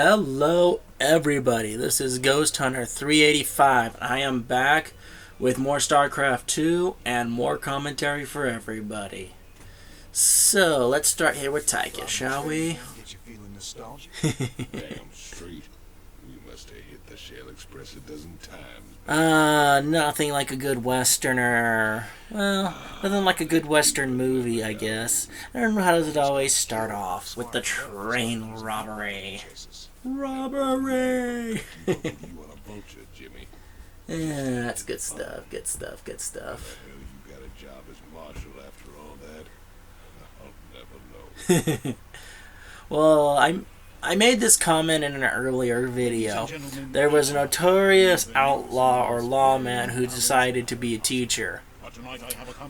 Hello everybody, this is Ghost Hunter 385. I am back with more StarCraft 2 and more commentary for everybody. So, let's start here with Taika, shall we? Get you feeling nostalgic? Damn straight. We must have hit the Shell Express a dozen times. Nothing like a good westerner. Well, nothing like a good western movie, I guess. And how does it always start off? With the train robbery. Robbery! You want a vulture, Jimmy? Yeah, that's good stuff, good stuff, good stuff. Hell, you got a job as marshal after all that? I'll never know. Well, I made this comment in an earlier video. There was a notorious outlaw or lawman who decided to be a teacher.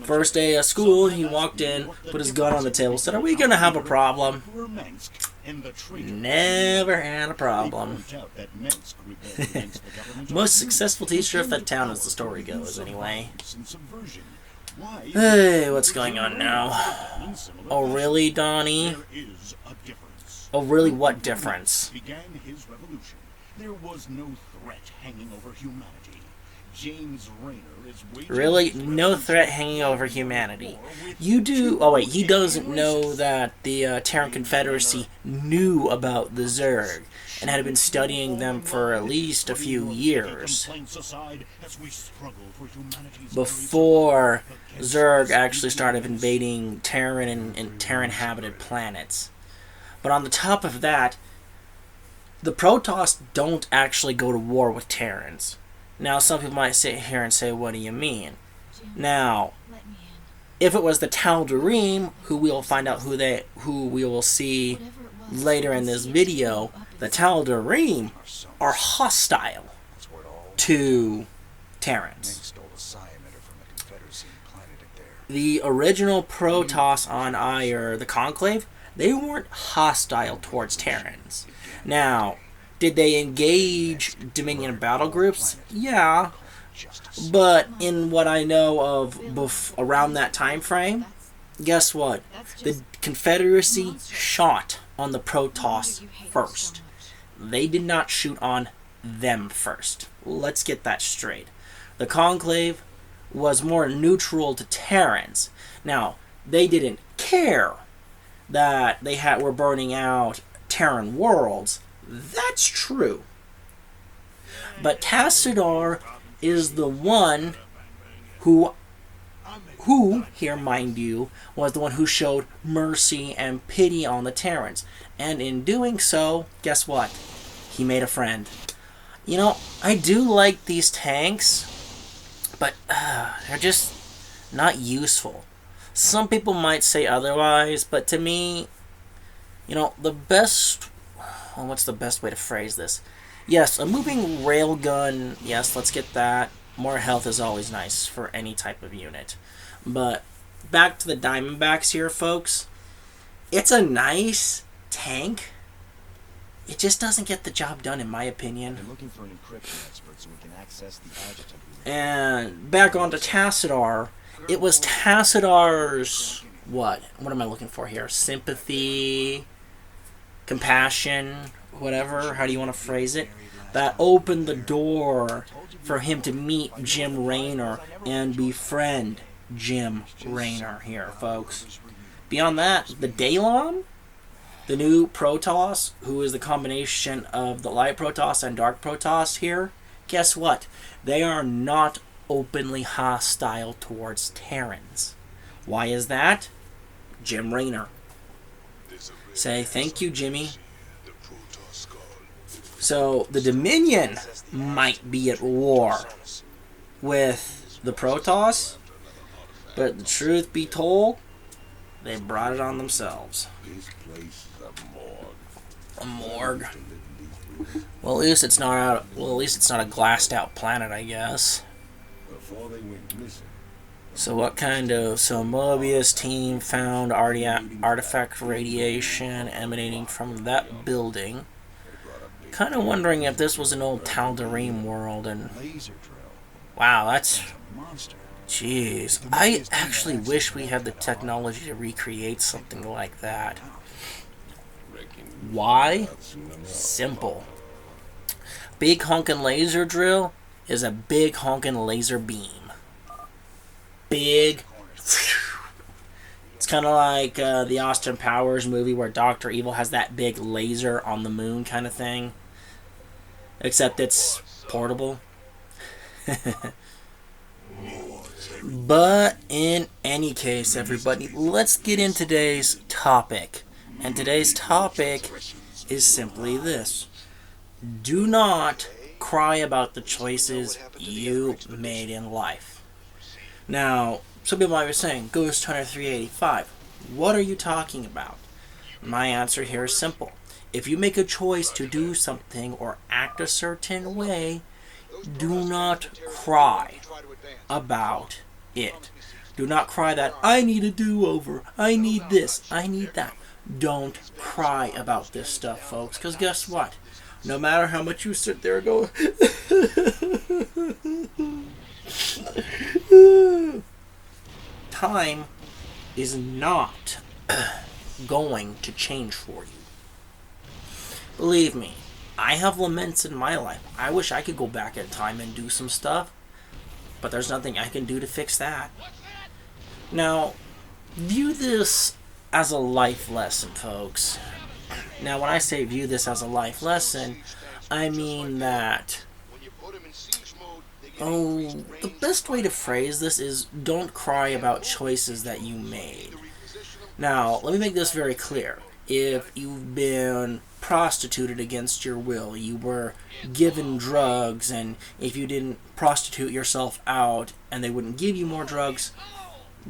First day of school, he walked in, put his gun on the table, said, "Are we going to have a problem?" Never had a problem. Most successful teacher of that town, as the story goes, anyway. Hey, what's going on now? Oh, really, Donnie? Oh, really, what difference? Began his revolution. There was no threat hanging over humanity. James Raynor is waging Really? No threat hanging over humanity. You do... Oh, wait. He doesn't know that the Terran Confederacy knew about the Zerg and had been studying them for at least a few years before Zerg actually started invading Terran and Terran-inhabited planets. But on the top of that, the Protoss don't actually go to war with Terrans. Now, some people might sit here and say, what do you mean? Now, if it was the Tal'Darim, who we will find out who we will see later in this video, the Tal'Darim are hostile to Terrans. The original Protoss on Aiur, the Conclave, they weren't hostile towards Terrans. Now, did they engage Dominion battle groups? Yeah. But in what I know of around that time frame, guess what? The Confederacy shot on the Protoss first. They did not shoot on them first. Let's get that straight. The Conclave was more neutral to Terrans. Now, they didn't care that they were burning out Terran worlds. That's true. But Tassadar is the one who here, mind you, was the one who showed mercy and pity on the Terrans. And in doing so, guess what? He made a friend. You know, I do like these tanks, but they're just not useful. Some people might say otherwise, but to me, you know, the best... Well, what's the best way to phrase this? Yes, a moving railgun, yes, let's get that. More health is always nice for any type of unit. But back to the Diamondbacks here, folks. It's a nice tank. It just doesn't get the job done, in my opinion. I'm looking for an encryption expert so we can access the adjutant. And back on to Tassadar. It was Tassadar's... What am I looking for here? Sympathy... compassion, whatever, how do you want to phrase it, that opened the door for him to meet Jim Raynor and befriend Jim Raynor here, folks. Beyond that, the Daylon, the new Protoss, who is the combination of the Light Protoss and Dark Protoss here, guess what? They are not openly hostile towards Terrans. Why is that? Jim Raynor. Say, thank you, Jimmy. So, the Dominion might be at war with the Protoss, but the truth be told, they brought it on themselves. This place is a morgue. A morgue. Well, at least it's not a glassed-out planet, I guess. Before they went missing. So Mobius team found artifact radiation emanating from that building. Kind of wondering if this was an old Tal'Darim world, and wow, that's... Jeez. I actually wish we had the technology to recreate something like that. Why? Simple. Big honkin' laser drill is a big honkin' laser beam. Big. It's kind of like the Austin Powers movie where Dr. Evil has that big laser on the moon kind of thing. Except it's portable. But in any case, everybody, let's get into today's topic. And today's topic is simply this. Do not cry about the choices you made in life. Now, some people might be saying, Ghost Hunter 385, what are you talking about? My answer here is simple. If you make a choice to do something or act a certain way, do not cry about it. Do not cry that, I need a do-over, I need this, I need that. Don't cry about this stuff, folks, because guess what? No matter how much you sit there and go, time is not going to change for you. Believe me, I have laments in my life. I wish I could go back in time and do some stuff, but there's nothing I can do to fix that. Now, view this as a life lesson, folks. Now, when I say view this as a life lesson, I mean that, the best way to phrase this is don't cry about choices that you made. Now, let me make this very clear. If you've been prostituted against your will, you were given drugs, and if you didn't prostitute yourself out and they wouldn't give you more drugs,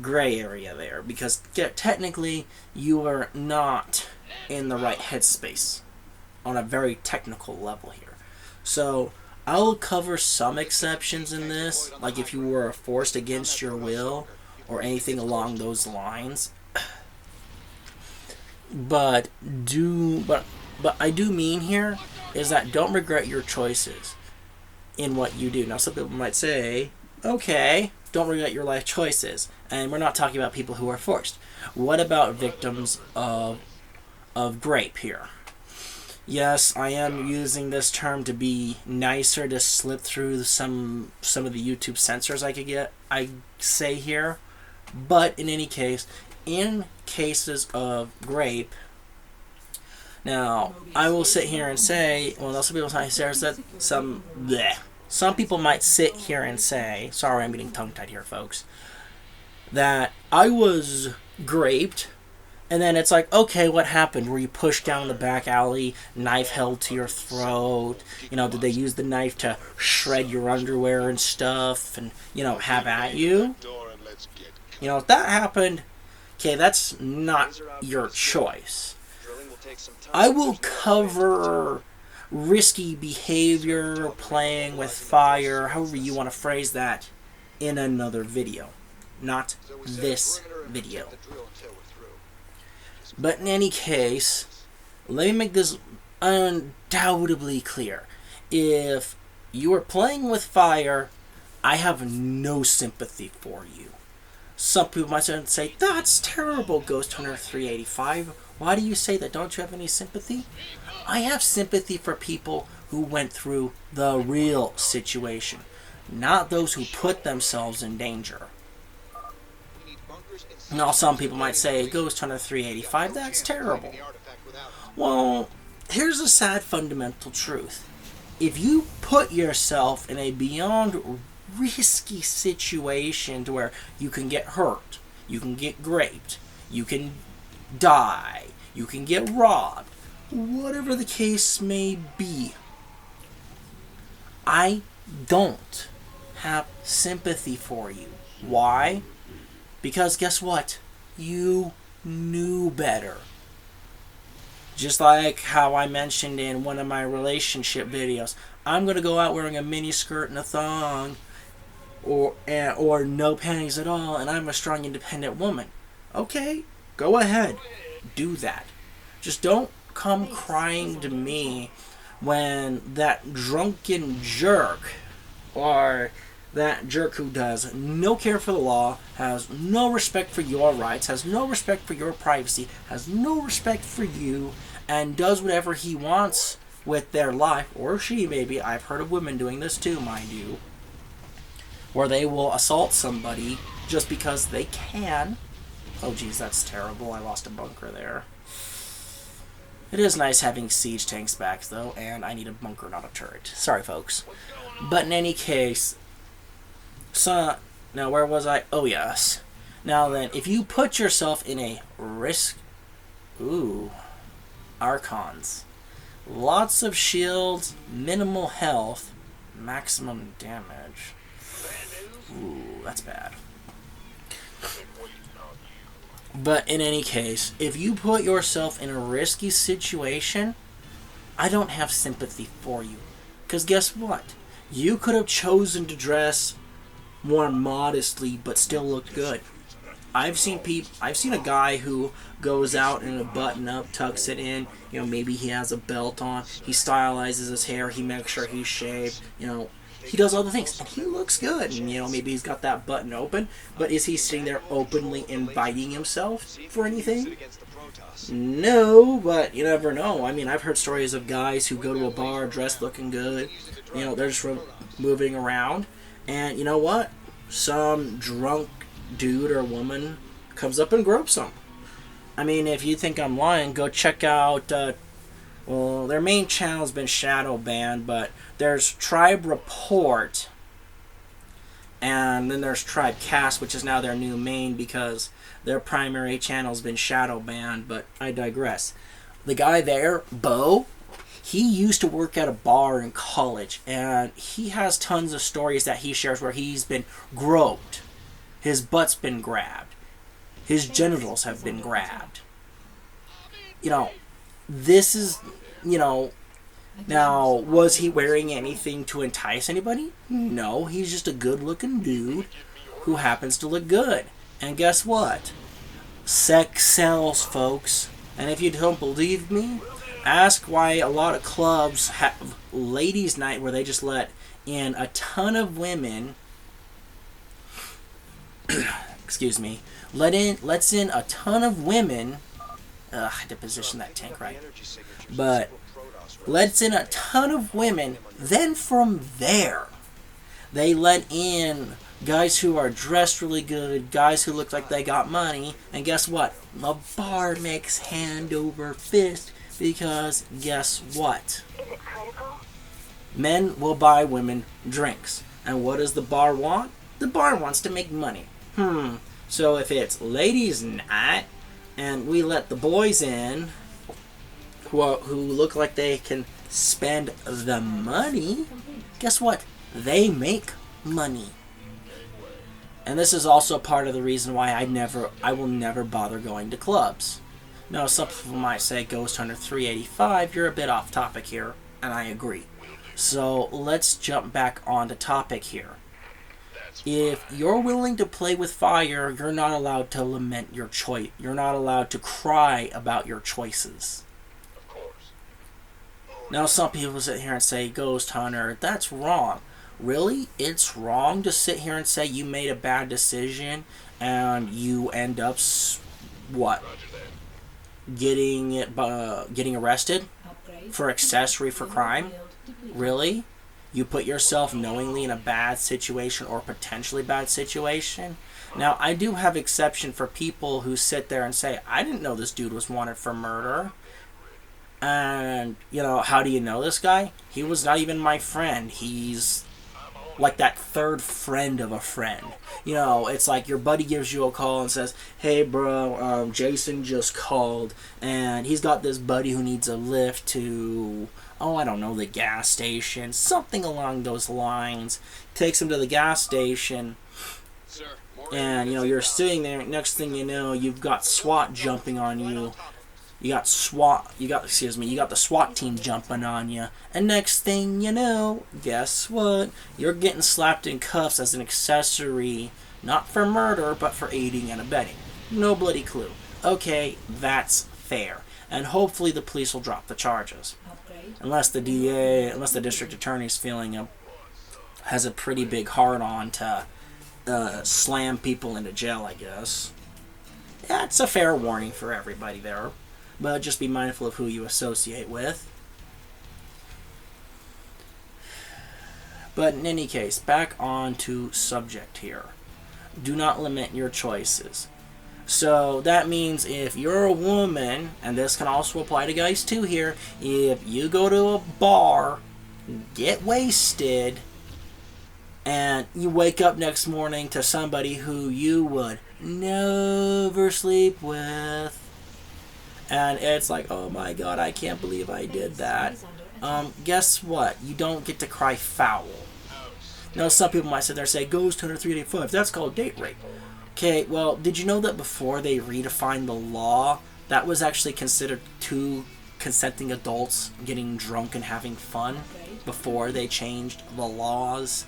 gray area there, because technically you are not in the right headspace on a very technical level here. So I'll cover some exceptions in this, like if you were forced against your will or anything along those lines. But I do mean here is that don't regret your choices in what you do. Now, some people might say, okay, don't regret your life choices. And we're not talking about people who are forced. What about victims of grape here? Yes, I am using this term to be nicer, to slip through some of the YouTube censors I say here. But in any case, in cases of grape, now I will sit here and say, well, some people might say that some people might sit here and say, sorry, I'm getting tongue-tied here, folks, that I was graped, and then it's like, okay, what happened? Were you pushed down the back alley, knife held to your throat? Did they use the knife to shred your underwear and stuff and, have at you? If that happened, okay, that's not your choice. I will cover risky behavior, playing with fire, however you want to phrase that, in another video. Not this video. But in any case, let me make this undoubtedly clear. If you are playing with fire, I have no sympathy for you. Some people might say, that's terrible, Ghost Hunter 385. Why do you say that? Don't you have any sympathy? I have sympathy for people who went through the real situation, not those who put themselves in danger. Now, some people might say, Ghost Hunter 385, that's terrible. Well, here's a sad fundamental truth. If you put yourself in a beyond risky situation to where you can get hurt, you can get raped, you can die, you can get robbed, whatever the case may be, I don't have sympathy for you. Why? Because guess what? You knew better. Just like how I mentioned in one of my relationship videos, I'm going to go out wearing a mini skirt and a thong, or no panties at all, and I'm a strong, independent woman. Okay, go ahead. Do that. Just don't come crying to me when that drunken jerk, or that jerk who does no care for the law, has no respect for your rights, has no respect for your privacy, has no respect for you, and does whatever he wants with their life, or she maybe. I've heard of women doing this too, mind you, where they will assault somebody just because they can. Oh geez, that's terrible. I lost a bunker there. It is nice having siege tanks back though, and I need a bunker, not a turret. Sorry folks. But in any case, so now where was I? Oh yes. Now then, if you put yourself in a risk... Ooh. Archons. Lots of shields, minimal health, maximum damage. Ooh, that's bad. But in any case, if you put yourself in a risky situation, I don't have sympathy for you. Because guess what? You could have chosen to dress more modestly but still looked good. I've seen a guy who goes out in a button up, tucks it in, maybe he has a belt on, he stylizes his hair, he makes sure he's shaved, he does all the things, and he looks good, and maybe he's got that button open, but is he sitting there openly inviting himself for anything? No, but you never know. I mean, I've heard stories of guys who go to a bar dressed looking good, they're just moving around, and you know what? Some drunk dude or woman comes up and gropes them. I mean, if you think I'm lying, go check out, their main channel's been shadow banned, but there's Tribe Report, and then there's Tribe Cast, which is now their new main because their primary channel's been shadow banned, but I digress. The guy there, Bo, he used to work at a bar in college, and he has tons of stories that he shares where he's been groped. His butt's been grabbed. His genitals have been grabbed. This is, now, was he wearing anything to entice anybody? No, he's just a good-looking dude who happens to look good. And guess what? Sex sells, folks. And if you don't believe me, ask why a lot of clubs have ladies' night where they just let in a ton of women... excuse me, lets in a ton of women. I had to position that tank right. But lets in a ton of women. Then from there, they let in guys who are dressed really good, guys who look like they got money. And guess what? The bar makes hand over fist because guess what? Men will buy women drinks. And what does the bar want? The bar wants to make money. So if it's ladies' night, and we let the boys in, who look like they can spend the money, guess what? They make money. And this is also part of the reason why I will never bother going to clubs. Now, some people might say, Ghost Hunter 385, you're a bit off topic here, and I agree. So let's jump back on the topic here. If you're willing to play with fire, you're not allowed to lament your choice. You're not allowed to cry about your choices. Of course. Now, some people sit here and say, Ghost Hunter, that's wrong. Really? It's wrong to sit here and say you made a bad decision and you end up, getting arrested for accessory for crime? Really? You put yourself knowingly in a bad situation or potentially bad situation? Now, I do have exception for people who sit there and say, I didn't know this dude was wanted for murder. And, how do you know this guy? He was not even my friend. He's like that third friend of a friend. It's like your buddy gives you a call and says, hey bro, Jason just called and he's got this buddy who needs a lift to... I don't know, the gas station, something along those lines. Takes him to the gas station, and you're sitting there. Next thing you know, you've got SWAT jumping on you. You got the SWAT team jumping on you, and next thing you know, guess what? You're getting slapped in cuffs as an accessory, not for murder, but for aiding and abetting. No bloody clue. Okay, that's fair, and hopefully the police will drop the charges. Unless the district attorney's has a pretty big hard-on to slam people into jail, I guess. Yeah, it's a fair warning for everybody there. but just be mindful of who you associate with. But in any case, back on to subject here. Do not limit your choices. So that means if you're a woman, and this can also apply to guys too here, if you go to a bar, get wasted, and you wake up next morning to somebody who you would never sleep with, and it's like, oh my god, I can't believe I did that. Guess what? You don't get to cry foul. Now, some people might sit there and say, Ghost Hunter 385, that's called date rape. Okay, well, did you know that before they redefined the law, that was actually considered two consenting adults getting drunk and having fun before they changed the laws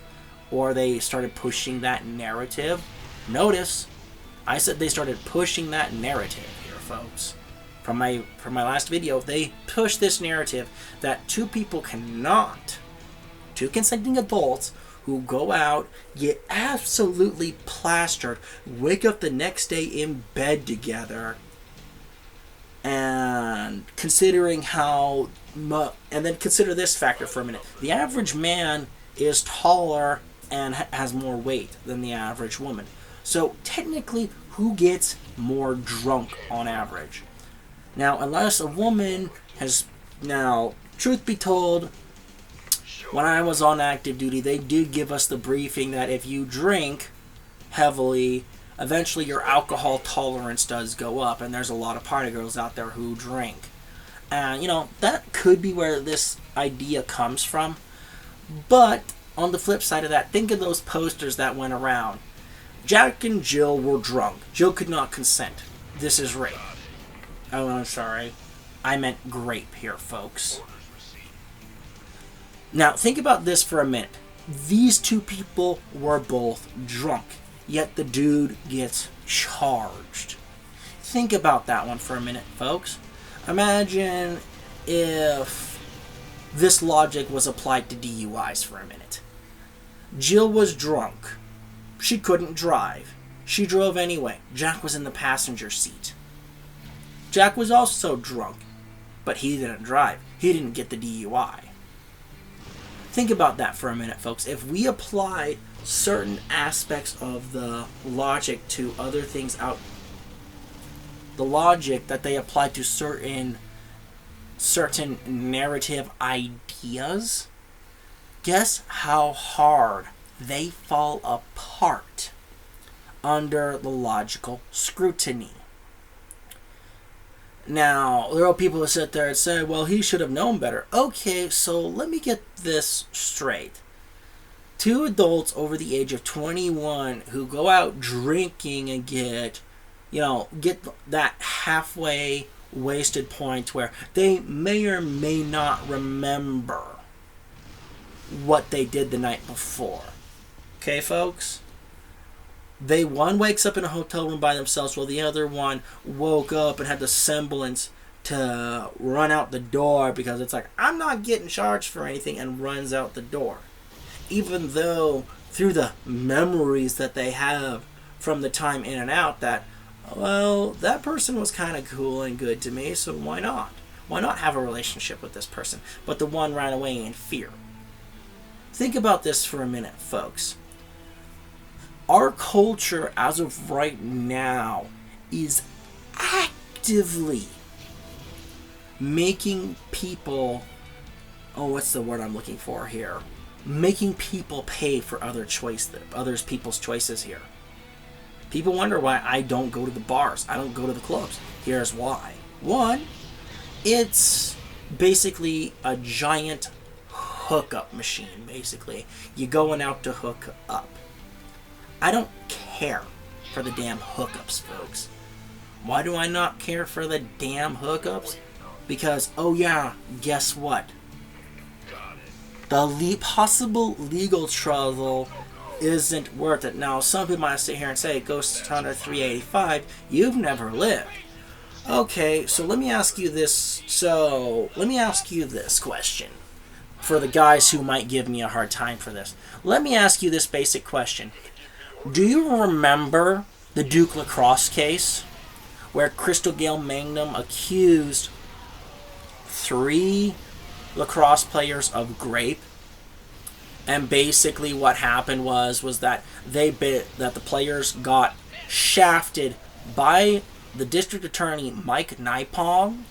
or they started pushing that narrative? Notice, I said they started pushing that narrative here, folks. From my last video, they pushed this narrative that two consenting adults who go out, get absolutely plastered, wake up the next day in bed together, and considering and then consider this factor for a minute. The average man is taller and has more weight than the average woman. So technically, who gets more drunk on average? Now, unless a woman has... Now, truth be told, when I was on active duty, they did give us the briefing that if you drink heavily, eventually your alcohol tolerance does go up, and there's a lot of party girls out there who drink. And, that could be where this idea comes from. But, on the flip side of that, think of those posters that went around. Jack and Jill were drunk. Jill could not consent. This is rape. Oh, I'm sorry. I meant grape here, folks. Now, think about this for a minute. These two people were both drunk, yet the dude gets charged. Think about that one for a minute, folks. Imagine if this logic was applied to DUIs for a minute. Jill was drunk. She couldn't drive. She drove anyway. Jack was in the passenger seat. Jack was also drunk, but he didn't drive. He didn't get the DUI. Think about that for a minute, folks. If we applied certain aspects of the logic to other things out, the logic that they applied to certain narrative ideas, guess how hard they fall apart under the logical scrutiny. Now, there are people who sit there and say, well, he should have known better. Okay, so let me get this straight. Two adults over the age of 21 who go out drinking and get that halfway wasted point where they may or may not remember what they did the night before. Okay, folks? One wakes up in a hotel room by themselves while the other one woke up and had the semblance to run out the door because it's like, I'm not getting charged for anything, and runs out the door. Even though through the memories that they have from the time in and out that, well, that person was kind of cool and good to me, so why not? Why not have a relationship with this person? But the one ran away in fear. Think about this for a minute, folks. Our culture, as of right now, is actively making people... what's the word I'm looking for here? Making people pay for others people's choices here. People wonder why I don't go to the bars. I don't go to the clubs. Here's why. One, it's basically a giant hookup machine, basically. You're going out to hook up. I don't care for the damn hookups, folks. Why do I not care for the damn hookups? Because, oh yeah, guess what? The possible legal trouble isn't worth it. Now, some people might sit here and say, Ghost Hunter 385, you've never lived. Okay, so let me ask you this question. For the guys who might give me a hard time for this. Let me ask you this basic question. Do you remember the Duke Lacrosse case? where Crystal Gale Magnum accused 3 lacrosse players of grape. And basically what happened was that that the players got shafted by the district attorney Mike Nipong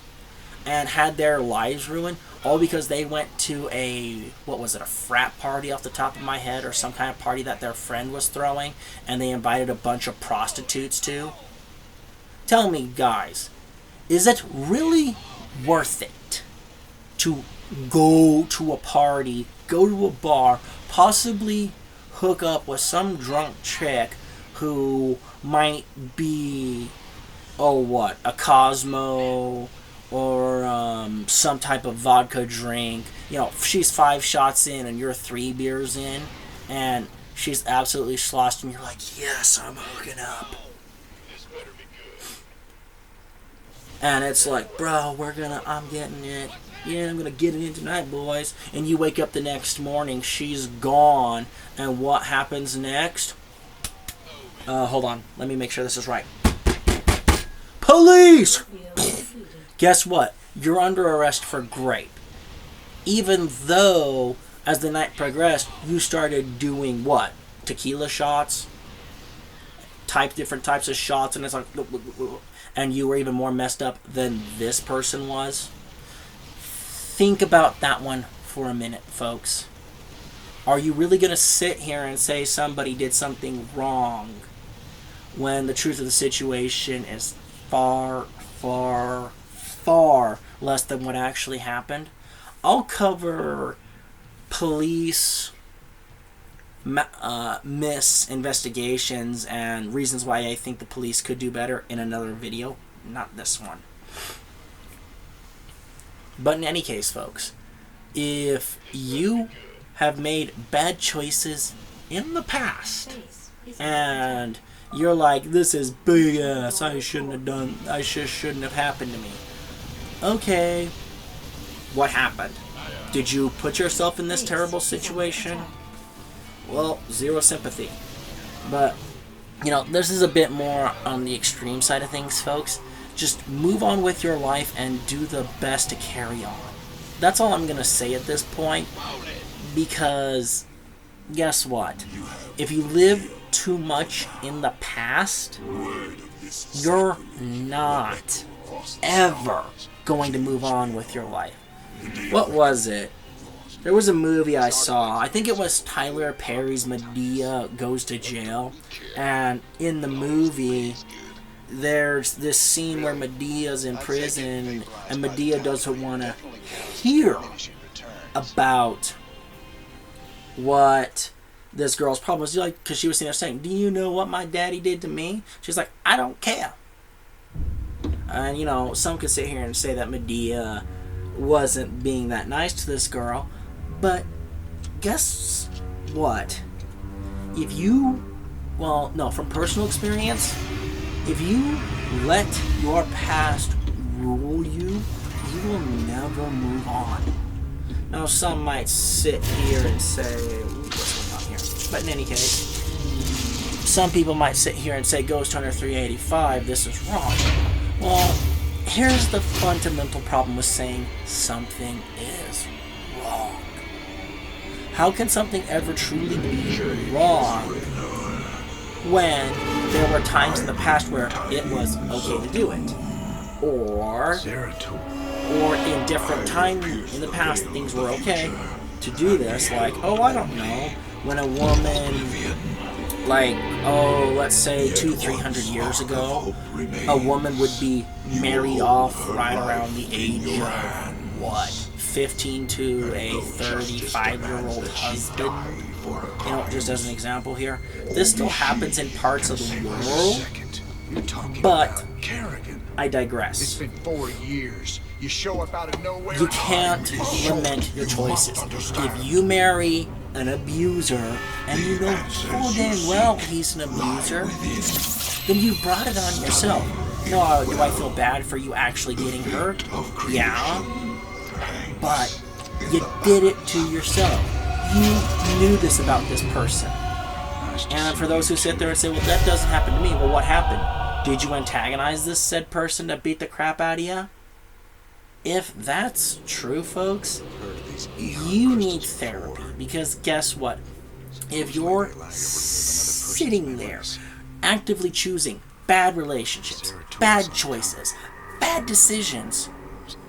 and had their lives ruined, all because they went to a frat party off the top of my head, or some kind of party that their friend was throwing, and they invited a bunch of prostitutes to. Tell me, guys, is it really worth it to go to a party, go to a bar, possibly hook up with some drunk chick who might be, a Cosmo, or some type of vodka drink? You know, she's 5 shots in and you're 3 beers in, and she's absolutely sloshed, and you're like, yes, I'm hooking up. And it's like, bro, I'm getting it. Yeah, I'm gonna get it in tonight, boys. And you wake up the next morning, she's gone, and what happens next? Hold on, let me make sure this is right. Police! Guess what? You're under arrest for grape. Even though, as the night progressed, you started doing what? Tequila shots? Different types of shots, and it's like, and you were even more messed up than this person was. Think about that one for a minute, folks. Are you really going to sit here and say somebody did something wrong when the truth of the situation is far, far, far less than what actually happened? I'll cover police investigations and reasons why I think the police could do better in another video, not this one. But in any case, folks, if you have made bad choices in the past and you're like, this is BS, I shouldn't have happened to me. Okay, what happened? Did you put yourself in this terrible situation? Well, zero sympathy. But, this is a bit more on the extreme side of things, folks. Just move on with your life and do the best to carry on. That's all I'm going to say at this point, because guess what? If you live too much in the past, you're not ever going to move on with your life. What was it? There was a movie I saw. I think it was Tyler Perry's Madea Goes to Jail. And in the movie, there's this scene where Medea's in prison, and Madea doesn't want to hear about what this girl's problem was. Like, because she was sitting there saying, do you know what my daddy did to me? She's like, I don't care. And, some could sit here and say that Madea wasn't being that nice to this girl. But guess what? From personal experience, if you let your past rule you, you will never move on. Now, some might sit here and say, what's going on here? But in any case, some people might sit here and say, Ghost Hunter 385, this is wrong. Well, here's the fundamental problem with saying something is wrong. How can something ever truly be wrong when there were times in the past where it was okay to do it? Or in different times in the past, things were okay to do this. Like, I don't know, when a woman, let's say 200-300 years ago, a woman would be married off right around the age of, 15 to a 35-year-old husband. Just as an example here. This still happens in parts of the world, but I digress. It's been 4 years. You show up out of nowhere. You can't lament your choices. If you marry an abuser and you know full damn well he's an abuser, then you brought it on yourself. No, do I feel bad for you actually getting hurt? Yeah. But you did it to yourself. You knew this about this person. And for those who sit there and say, well, that doesn't happen to me, well, what happened? Did you antagonize this said person to beat the crap out of you? If that's true, folks, you need therapy. Because guess what? If you're sitting there actively choosing bad relationships, bad choices, bad decisions,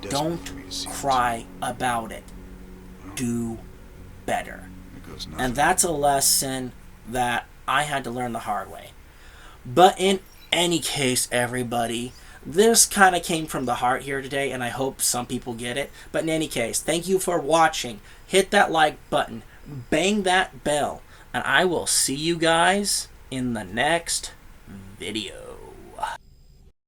don't cry about it. Do better. And that's a lesson that I had to learn the hard way. But in any case, everybody, this kind of came from the heart here today, and I hope some people get it. But in any case, thank you for watching. Hit that like button. Bang that bell. And I will see you guys in the next video.